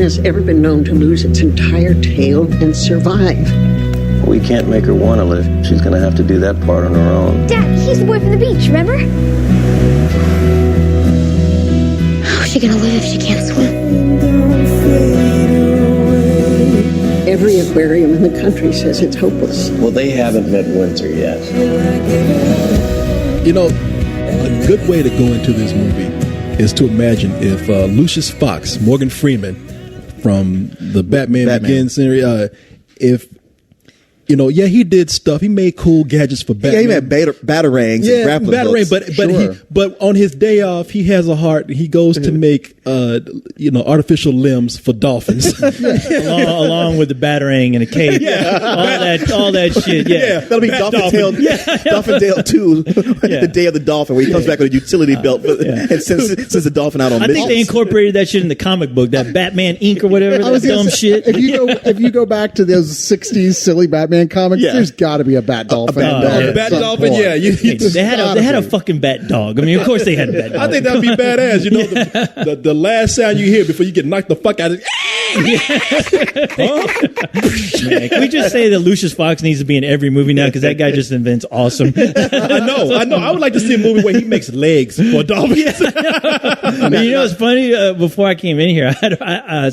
has ever been known to lose its entire tail and survive. We can't make her want to live. She's going to have to do that part on her own. Dad, he's the boy from the beach, remember? How's she gonna live if she can't swim? Every aquarium in the country says it's hopeless. Well, they haven't met winter yet. You know, a good way to go into this movie is to imagine if Lucius Fox, Morgan Freeman from the Batman Begins series, if he did stuff. He made cool gadgets for Batman. Yeah, he had batarangs and grappling hooks. But on his day off, he has a heart. He goes to make artificial limbs for dolphins, along with the batarang and a cape. all that shit. Yeah, that'll be Dolphin Dale 2, the day of the dolphin, where he comes back with a utility belt and sends the dolphin out on missions. I think they incorporated that shit in the comic book, that Batman Inc. or whatever. That dumb shit. If you go back to those '60s silly Batman comics, there's got to be a bat dolphin. Bat dolphin, yeah. They had a fucking bat dog. I mean, of course they had a bat dog. I think that'd be badass. You know, the last sound you hear before you get knocked the fuck out of it. Man, can we just say that Lucius Fox needs to be in every movie now because that guy just invents awesome. I know. I would like to see a movie where he makes legs for dolphins. It's funny. Before I came in here, I had a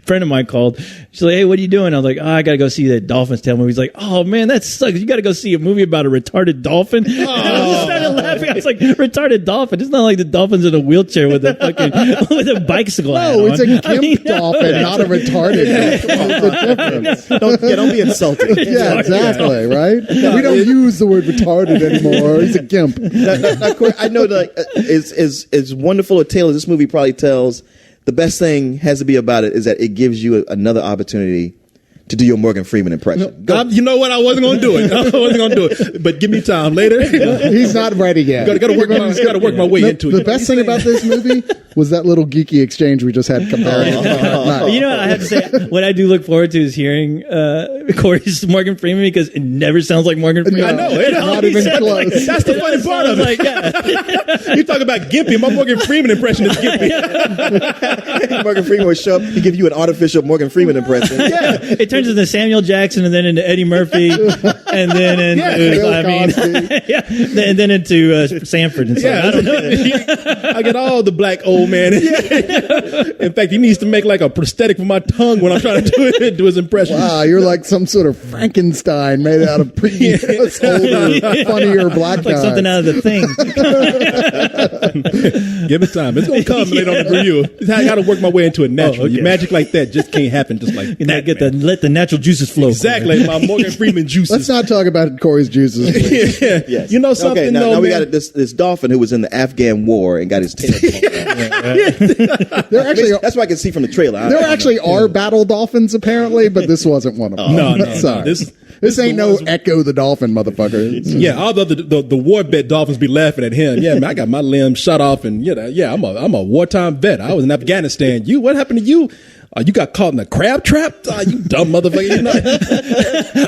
friend of mine called. She's like, "Hey, what are you doing?" I was like, "Oh, I got to go see that Dolphins Tale movie." He's like, "Oh man, that sucks. You got to go see a movie about a retarded dolphin." And I just started laughing. I was like, "Retarded dolphin? It's not like the dolphin's in a wheelchair with a fucking with a bicycle." No, it's a gimp dolphin, not a retarded dolphin. What's the difference? Don't be insulting. Yeah, exactly. Right? We don't use the word retarded anymore. He's a gimp. I know that as wonderful a tale as this movie probably tells, the best thing has to be about it is that it gives you another opportunity to do your Morgan Freeman impression. You know what? I wasn't going to do it. But give me time later. He's not ready yet. Got to work my way into it. The best thing about this movie was that little geeky exchange we just had comparing. I have to say, what I do look forward to is hearing Corey's Morgan Freeman because it never sounds like Morgan Freeman. I know. It's not even close. That's the funny part of it. You talk about Gimpy. My Morgan Freeman impression is Gimpy. Morgan Freeman would show up. He give you an artificial Morgan Freeman impression. Yeah. It turns into Samuel Jackson and then into Eddie Murphy and then into and then into Sanford and stuff. I don't know. I get all the black old man. In fact, he needs to make like a prosthetic for my tongue when I'm trying to do his impression. Wow, you're like some sort of Frankenstein made out of older, funnier black guys. Like something out of The Thing. Give it time. It's going to come later on the review. I got to work my way into it naturally. Okay. Magic like that just can't happen just like that. Let the natural juices flow. Exactly. My Morgan Freeman juices. Let's not talk about Corey's juices. Yeah. Yes. You know something? Okay, now we got this dolphin who was in the Afghan war and got his tail that's what I can see from the trailer. There actually are battle dolphins apparently, but this wasn't one of them. No. This ain't no Echo the Dolphin, motherfucker. Yeah, all the war vet dolphins be laughing at him. Yeah, man, I got my limbs shot off, and I'm a wartime vet. I was in Afghanistan. What happened to you? You got caught in a crab trap? You dumb motherfucker!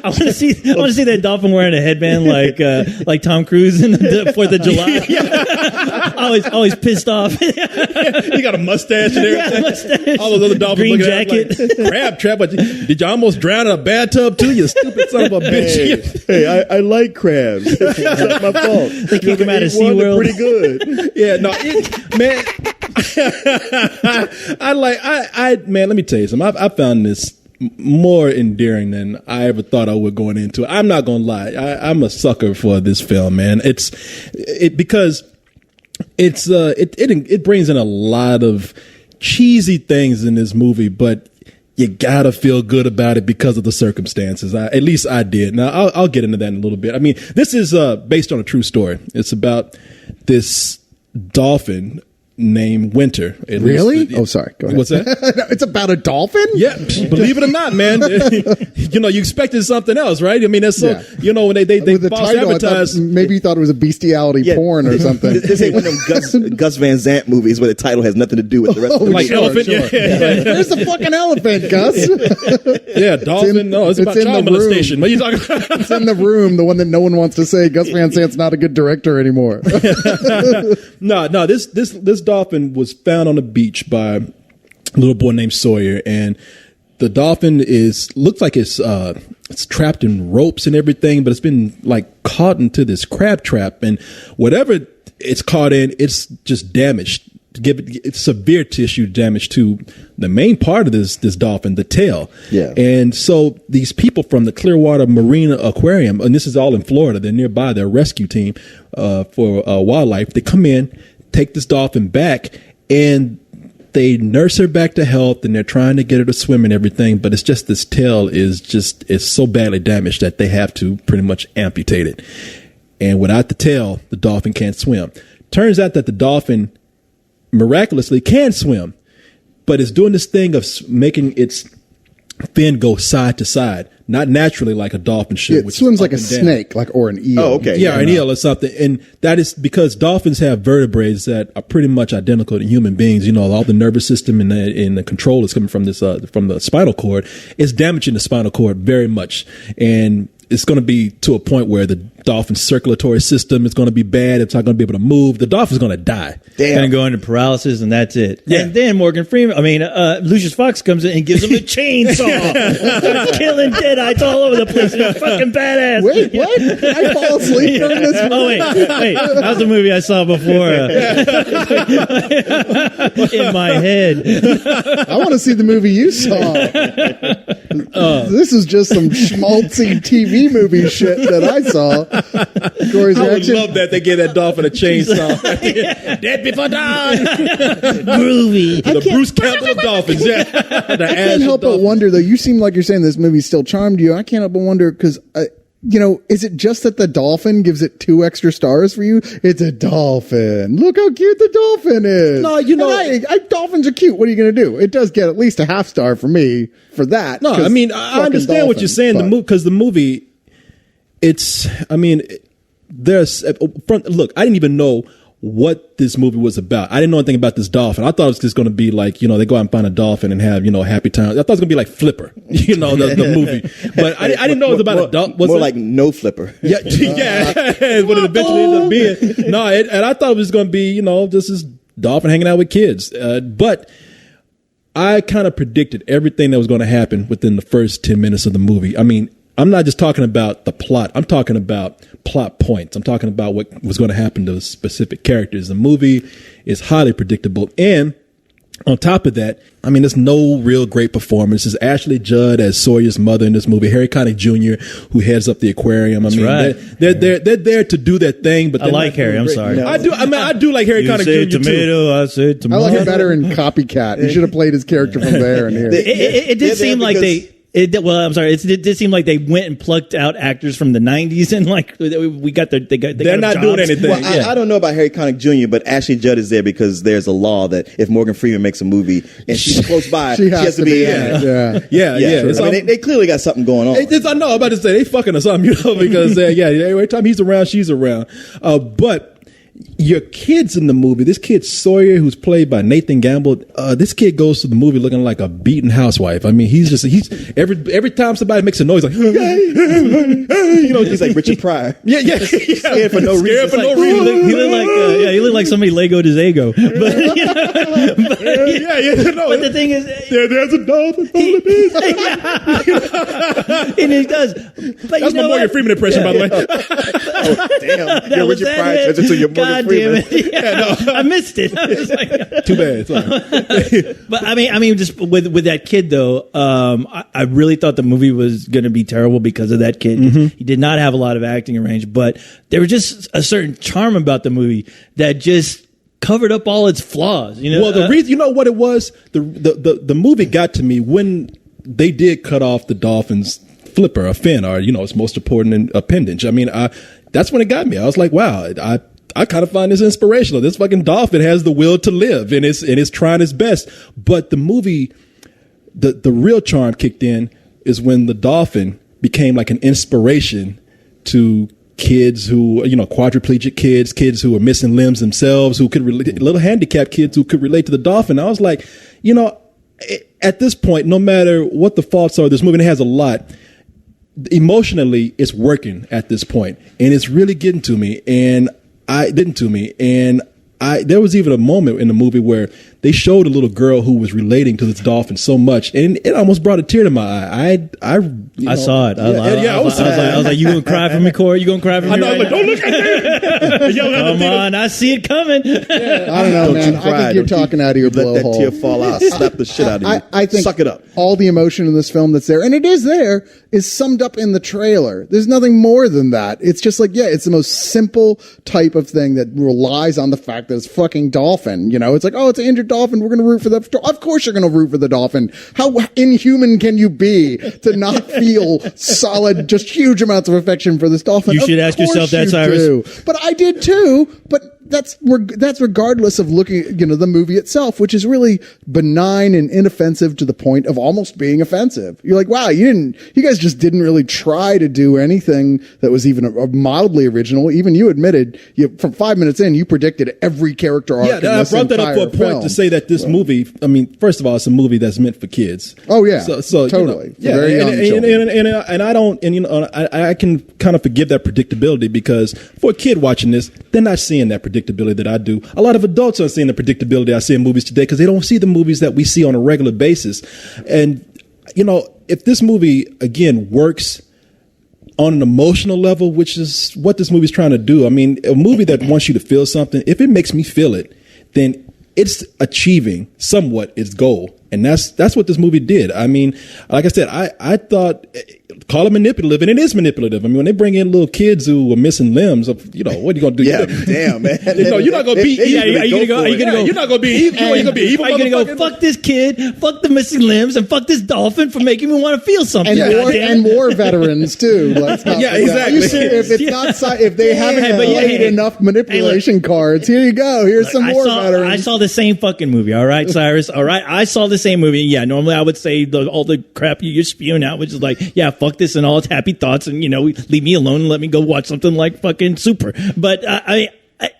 I want to see that dolphin wearing a headband like Tom Cruise in the 4th of July. always pissed off. He got a mustache and everything. Mustache. All those other dolphins green looking jacket. At him like, crab trap. But did you almost drown in a bathtub too? You stupid son of a bitch! Hey, I like crabs. It's not my fault. They kick him out of SeaWorld. Pretty good. Yeah, no, man. Man, let me tell you something. I found this more endearing than I ever thought I would going into it. I'm not gonna lie. I'm a sucker for this film, man. Because it brings in a lot of cheesy things in this movie, but you gotta feel good about it because of the circumstances. At least I did. Now I'll get into that in a little bit. I mean, this is based on a true story. It's about this dolphin named Winter. Really? Sorry. Go ahead. What's that? It's about a dolphin? Yeah. Believe it or not, man. You expected something else, right? I mean, that's so, when they with the false title, advertise. Maybe you thought it was a bestiality porn or something. This ain't one of them Gus Van Sant movies where the title has nothing to do with the rest of the movie. Like elephant? Sure. Yeah. Where's the fucking elephant, Gus? Yeah, dolphin. It's about child molestation. What are you talking about? It's in the room, the one that no one wants to say. Gus Van Sant's not a good director anymore. No, this dolphin was found on the beach by little boy named Sawyer, and the dolphin looks like it's trapped in ropes and everything, but it's been like caught into this crab trap, and whatever it's caught in, it's just damaged. It's severe tissue damage to the main part of this dolphin, the tail. Yeah. And so these people from the Clearwater Marine Aquarium, and this is all in Florida, they're nearby, they're a rescue team for wildlife. They come in, take this dolphin back, and they nurse her back to health, and they're trying to get her to swim and everything. But it's just this tail is so badly damaged that they have to pretty much amputate it. And without the tail, the dolphin can't swim. Turns out that the dolphin miraculously can swim, but it's doing this thing of making its fin go side to side, not naturally like a dolphin should. It swims like a snake, or an eel. Oh, okay. Yeah, an eel or something. And that is because dolphins have vertebrae that are pretty much identical to human beings. You know, all the nervous system and the control is coming from from the spinal cord. It's damaging the spinal cord very much. And it's going to be to a point where the dolphin's circulatory system is going to be bad. It's not going to be able to move. The dolphin's going to die. Damn. Going to go into paralysis, and that's it. Yeah. And then Lucius Fox comes in and gives him a chainsaw. Killing deadites all over the place. It's fucking badass. Wait, what? I fall asleep during this movie. Oh, wait. That was a movie I saw before. In my head. I want to see the movie you saw. This is just some schmaltzy TV movie shit that I saw. Corey's I would reaction. love that they gave that dolphin a chainsaw. Dead before dawn. Groovy. The Bruce Campbell of dolphins. Yeah. I can't help but wonder, though. You seem like you're saying this movie still charmed you. I can't help but wonder because, is it just that the dolphin gives it 2 extra stars for you? It's a dolphin. Look how cute the dolphin is. No, dolphins are cute. What are you going to do? It does get at least a half star for me for that. No, I mean, I understand what you're saying. Because the movie, look, I didn't even know what this movie was about. I didn't know anything about this dolphin. I thought it was just going to be like, they go out and find a dolphin and have, happy time. I thought it was going to be like Flipper, the movie. But I didn't know it was about a dolphin. More like No Flipper. Yeah, what it eventually ended up being. No, and I thought it was going to be, just this dolphin hanging out with kids. But I kind of predicted everything that was going to happen within the first 10 minutes of the movie. I mean, I'm not just talking about the plot. I'm talking about plot points. I'm talking about what was going to happen to specific characters. The movie is highly predictable. And on top of that, there's no real great performance. It's Ashley Judd as Sawyer's mother in this movie. Harry Connick Jr., who heads up the aquarium. Right. They're there to do their thing. But I like Harry. I'm sorry. No. I do like Harry Connick Jr. tomato. too. I said I tomato. like it better in Copycat. You should have played his character from there and here. It did seem like they. It did seem like they went and plucked out actors from the 90s and they're not doing anything. Well, I don't know about Harry Connick Jr., but Ashley Judd is there because there's a law that if Morgan Freeman makes a movie and she's close by, she has to be in it. Yeah. Yeah. They clearly got something going on. I know. I'm about to say they fucking or something, because every time he's around, she's around. But your kid's in the movie. This kid Sawyer, who's played by Nathan Gamble, this kid goes to the movie looking like a beaten housewife. He's every time somebody makes a noise, like he's like Richard Pryor. Yeah. Scared for no reason. He looked like somebody Lego'd his ego. But the thing is, there's a dolphin. And he does. But that's my Morgan Freeman impression, by the way. Oh damn! Your Richard Pryor turns into your Morgan Freeman. I missed it. I was like, too bad. Sorry. But just with that kid though, I really thought the movie was going to be terrible because of that kid. Mm-hmm. He did not have a lot of acting range, but there was just a certain charm about the movie that just covered up all its flaws. Well, the reason, what it was, the movie got to me when they did cut off the dolphin's flipper, a fin, or its most important appendage. That's when it got me. I was like, wow, I kind of find this inspirational. This fucking dolphin has the will to live and it's trying its best. But the movie, the real charm kicked in is when the dolphin became like an inspiration to kids who, quadriplegic kids who are missing limbs themselves, who could relate, little handicapped kids who could relate to the dolphin. I was like, at this point, no matter what the faults are, this movie, and it has a lot, emotionally, it's working at this point, and it's really getting to me. And there was even a moment in the movie where they showed a little girl who was relating to this dolphin so much, and it almost brought a tear to my eye. I saw it. I was like, you gonna cry for me, Corey? You gonna cry for me? I know, right like, now? don't look at me. Come on, I see it coming. I don't know, Don't man. you cry. I think you're Don't talking out of your let that blowhole. tear fall out. Slap the shit out of you. I think Suck it up. all the emotion in this film that's there, and it is there, is summed up in the trailer. There's nothing more than that. It's just like, yeah, it's the most simple type of thing that relies on the fact that it's fucking dolphin. You know, it's like, oh, it's an injured dolphin. We're going to root for the. Of course, you're going to root for the dolphin. How inhuman can you be to not feel solid, just huge amounts of affection for this dolphin? You should Of ask yourself course that, you Cyrus. do. But I did too. But that's regardless of looking at, the movie itself, which is really benign and inoffensive to the point of almost being offensive. You're like, wow, you guys just didn't really try to do anything that was even a mildly original. Even you admitted, from 5 minutes in, you predicted every character arc. Yeah, in I this brought that up for a entire point film. to say that this movie, I mean, first of all, it's a movie that's meant for kids. Oh, yeah. So Totally. For yeah, very young children. and I don't, and I can kind of forgive that predictability, because for a kid watching this, they're not seeing that predictability that I do. A lot of adults aren't seeing the predictability I see in movies today, because they don't see the movies that we see on a regular basis. And, if this movie, again, works on an emotional level, which is what this movie's trying to do. I mean, a movie that wants you to feel something, if it makes me feel it, then it's achieving somewhat its goal. And that's what this movie did. I mean, like I said, I thought, call it manipulative, and it is manipulative. I mean, when they bring in little kids who are missing limbs, what are you going to do? Yeah, damn, man. You're not going to be evil. You're not going to be evil. You're going to be evil. Are you going to go, fuck this kid, fuck the missing limbs, and fuck this dolphin for making me want to feel something? And war veterans too. Let's not forget. exactly. If it's not, if they haven't played enough manipulation cards, here you go. Here's some war veterans. I saw the same fucking movie. All right, Cyrus. All right, I saw the same movie. Yeah, normally I would say all the crap you're spewing out, which is like, yeah, fuck this and all its happy thoughts, and leave me alone and let me go watch something like fucking Super. But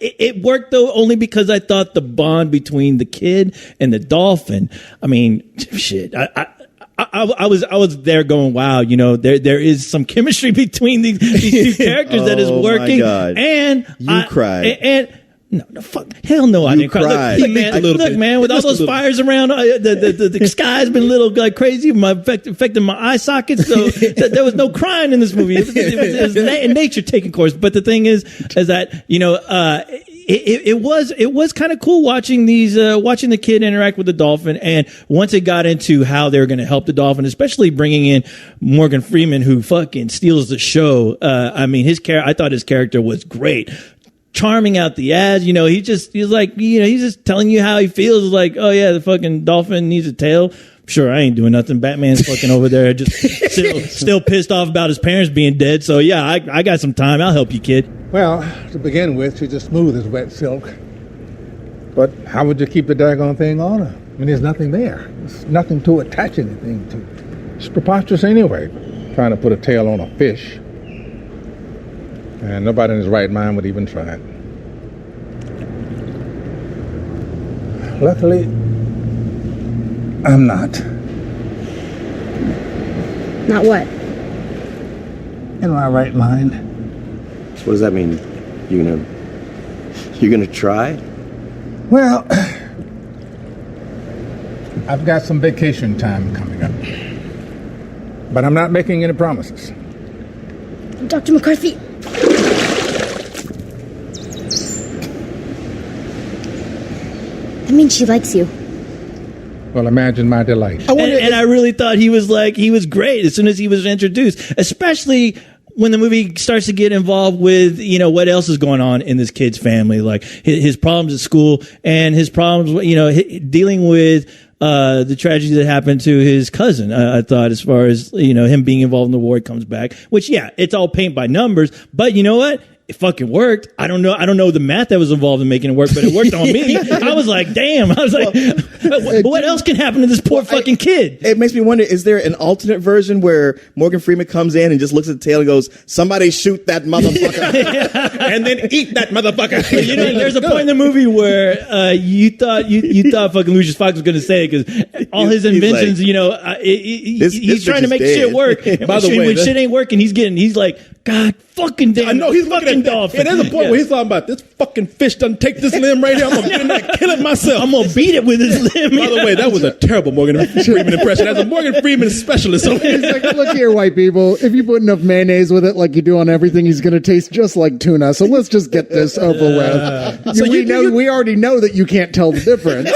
it worked though only because I thought the bond between the kid and the dolphin. I mean, shit. I was there going, wow, there is some chemistry between these two characters that is working. My God. And you cried. No, fuck, hell no, I didn't cry. cried. Look, man, with all those fires around, the sky's been a little crazy, affecting my eye sockets. So there was no crying in this movie. It was nature taking course. But the thing is that it was kind of cool watching watching the kid interact with the dolphin. And once it got into how they were going to help the dolphin, especially bringing in Morgan Freeman, who fucking steals the show. I mean, I thought his character was great. Charming out the ass, he's just telling you how he feels. Like, oh yeah, the fucking dolphin needs a tail. Sure, I ain't doing nothing. Batman's fucking over there, just still pissed off about his parents being dead. So yeah, I got some time. I'll help you, kid. Well, to begin with, she's as smooth as wet silk. But how would you keep the daggone thing on her? I mean, there's nothing there. There's nothing to attach anything to. It's preposterous anyway, trying to put a tail on a fish. And nobody in his right mind would even try it. Luckily, I'm not. Not what? In my right mind. So what does that mean? You're gonna try? Well, I've got some vacation time coming up. But I'm not making any promises. Dr. McCarthy. That means she likes you. Well, imagine my delight. And I really thought he was great as soon as he was introduced, especially when the movie starts to get involved with, what else is going on in this kid's family, like his problems at school and his problems, dealing with the tragedy that happened to his cousin. I thought, as far as, him being involved in the war, comes back, which, yeah, it's all paint by numbers, but you know what? It fucking worked. I don't know the math that was involved in making it work, but it worked on me. I was like, damn. I was like, what else can happen to this poor fucking kid? It makes me wonder, is there an alternate version where Morgan Freeman comes in and just looks at the tail and goes, somebody shoot that motherfucker and then eat that motherfucker? There's a point in the movie where you thought fucking Lucius Fox was going to say it, because all his inventions, he's trying to make shit work. By the way, when shit ain't working, he's like, God fucking damn. I know he's looking fucking at that. dolphin. And there's a point where he's talking about this fucking fish doesn't take this limb right here. I'm gonna get in there and kill it myself. I'm gonna beat it with his limb. By the way, that was a terrible Morgan Freeman impression. As a Morgan Freeman specialist, so He's like, look here, white people. If you put enough mayonnaise with it, like you do on everything, he's going to taste just like tuna. So let's just get this over with. So we already know that you can't tell the difference.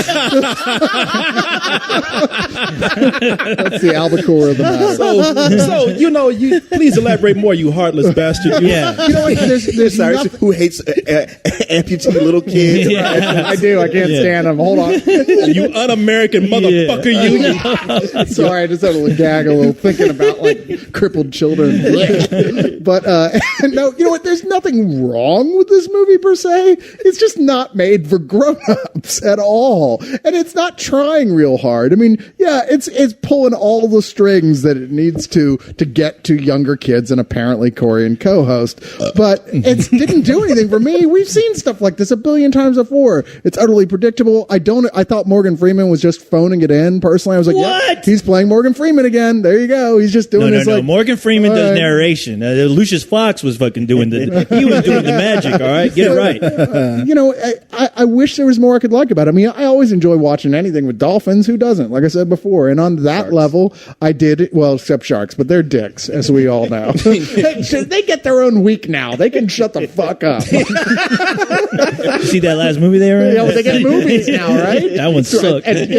That's the albacore of the matter. so you please elaborate more, you heartless bastard. You know what? There's Cyrus, nothing. who hates amputee little kids. I do. I can't stand them. Hold on. You un-American motherfucker, you. Sorry, I just had to gag a little thinking about like crippled children. But no, you know what? There's nothing wrong with this movie per se. It's just not made for grown-ups at all, and it's not trying real hard. I mean, yeah, it's pulling all the strings that it needs to get to younger kids, and apparently Corey and co-host. But it didn't do anything for me. We've seen stuff like this a billion times before. It's utterly predictable. I thought Morgan Freeman was just phoning it in. Personally, I was like, What? yeah, he's playing Morgan Freeman again. There you go. He's just doing his like. Morgan Freeman all does right. narration. Lucius Fox was fucking doing he was doing the magic. All right, get it right. You know, I wish there was more I could like about it. I mean, I always enjoy watching anything with dolphins. Who doesn't? Like I said before. And on that level, I did it. Well, except sharks, but they're dicks, as we all know. They get their own week now. They can shut the fuck up. You see that last movie they were in? Yeah, well, they get movies now, right? That one sucked. And,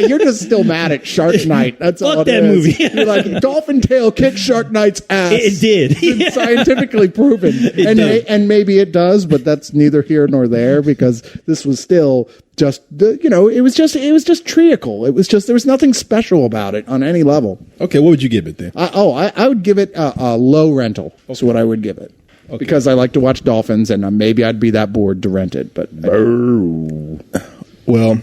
you're just still mad at Shark Night. That's all Fuck it that is. movie. You're like, Dolphin Tail kicked Shark Knight's ass. It did. It's been scientifically proven. does. And maybe it does, but that's neither here nor there because this was still just, it was just treacle. It was just, there was nothing special about it on any level. Okay, what would you give it then? I would give it a low rental. That's what I would give it. Okay. Because I like to watch dolphins, and maybe I'd be that bored to rent it. But Well,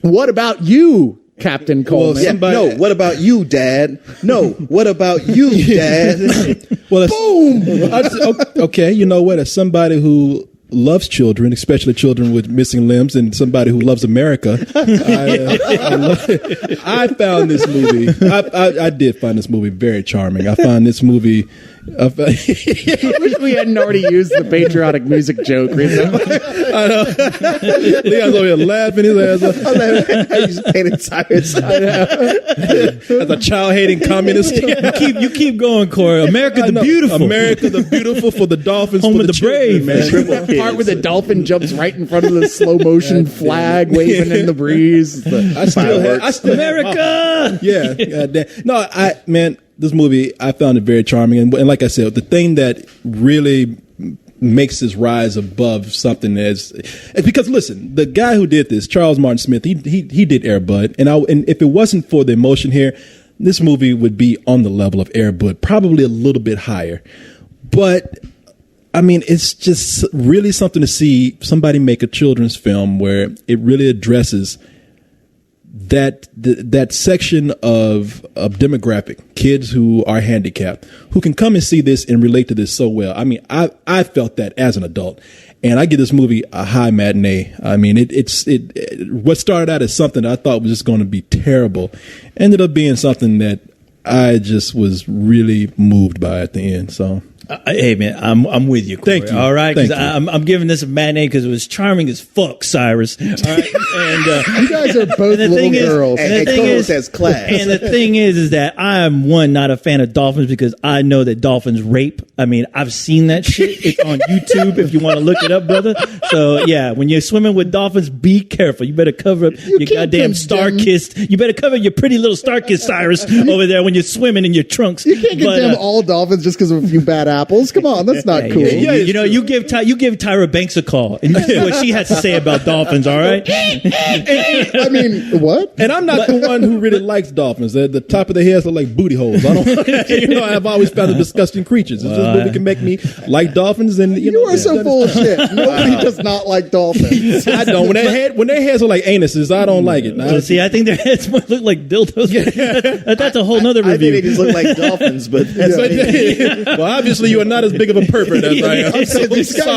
what about you, Captain Coleman? What about you, Dad? No, what about you, Dad? well, boom. Okay, you know what? As somebody who loves children, especially children with missing limbs, and somebody who loves America, I found this movie. I did find this movie very charming. I found this movie. I wish we hadn't already used the patriotic music joke recently. I know. Leon's over here laughing his ass off. I just painted Cyrus. As a child-hating communist. You keep going, Corey. America the beautiful. America the beautiful for the dolphins, Home for of the the children, brave. man. The part where the dolphin jumps right in front of the slow motion flag waving in the breeze. I still America. Yeah. Goddamn. No, this movie, I found it very charming. And like I said, the thing that really makes this rise above something is because, listen, the guy who did this, Charles Martin Smith, he did Air Bud. And if it wasn't for the emotion here, this movie would be on the level of Air Bud, probably a little bit higher. But, I mean, it's just really something to see somebody make a children's film where it really addresses that section of demographic, kids who are handicapped, who can come and see this and relate to this so well. I mean, I felt that as an adult, and I give this movie a high matinee. I mean, what started out as something that I thought was just going to be terrible ended up being something that I just was really moved by at the end. So. Hey man, I'm with you, Corey. Thank you. All right, Thank you. I'm giving this a matinee because it was charming as fuck, Cyrus. All right, and You guys are both little girls. And co-host has class. And the thing is that I am not a fan of dolphins because I know that dolphins rape. I mean, I've seen that shit. It's on YouTube if you want to look it up, brother. So yeah, when you're swimming with dolphins, be careful. You better cover up your goddamn star-kissed. You better cover your pretty little star-kissed Cyrus over there when you're swimming in your trunks. You can't condemn all dolphins just because of a few bad apples. Come on, that's not cool. You give Tyra Banks a call and you see what she has to say about dolphins. All right. I mean, what? And I'm not the one who really likes dolphins. The top of their heads look like booty holes. I don't. I've always found them disgusting creatures. If this movie can make me like dolphins, then You are so full of shit. Nobody does not like dolphins. I don't. When their heads are like anuses, I don't like it. See, I think their heads might look like dildos. That's a whole nother I think review. they just look like dolphins, but Well, obviously Obviously, you are not as big of a pervert as I am.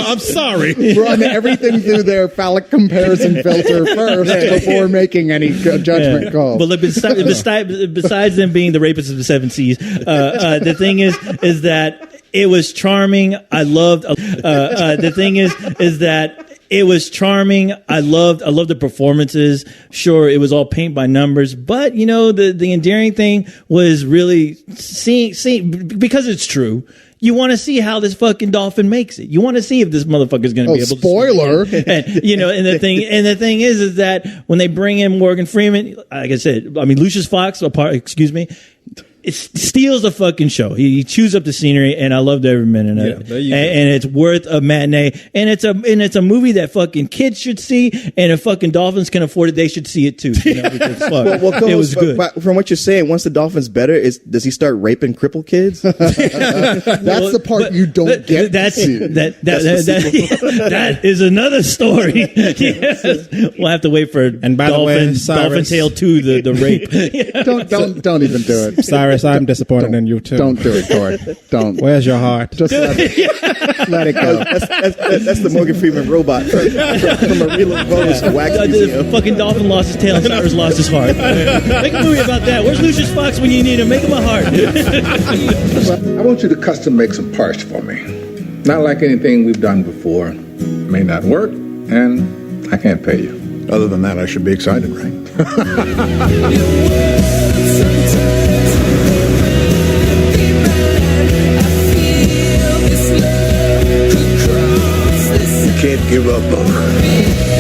I'm sorry. Run everything through their phallic comparison filter first before making any judgment call. But look, besides them being the rapists of the seven seas, the thing is that it was charming. I loved. The thing is that it was charming. I loved the performances. Sure, it was all paint by numbers, but you know, the endearing thing was really seeing because it's true. You want to see how this fucking dolphin makes it. You want to see if this motherfucker's going to be able spoiler. to. And you know, and the thing is that when they bring in Morgan Freeman, like I said, I mean Lucius Fox, it steals the fucking show. He chews up the scenery, and I loved every minute of it. And it's worth a matinee. And it's a movie that fucking kids should see, and if fucking dolphins can afford it, they should see it too. You know, because fuck, it was good. But from what you're saying, once the dolphin's better, does he start raping crippled kids? That's the part you don't get. That is another story. Yes. We'll have to wait for and by Dolphin Cyrus, Tale 2, the rape. Don't even do it. Cyrus, I'm disappointed in you too. Don't do it, Corey. Don't. Where's your heart? Just let it go. That's the Morgan Freeman robot from a real bonus wax The museum. fucking dolphin lost his tail and Cyrus lost his heart. Make a movie about that. Where's Lucius Fox when you need him? Make him a heart. I want you to custom make some parts for me. Not like anything we've done before. May not work, and I can't pay you. Other than that, I should be excited, right? You can't give up on her.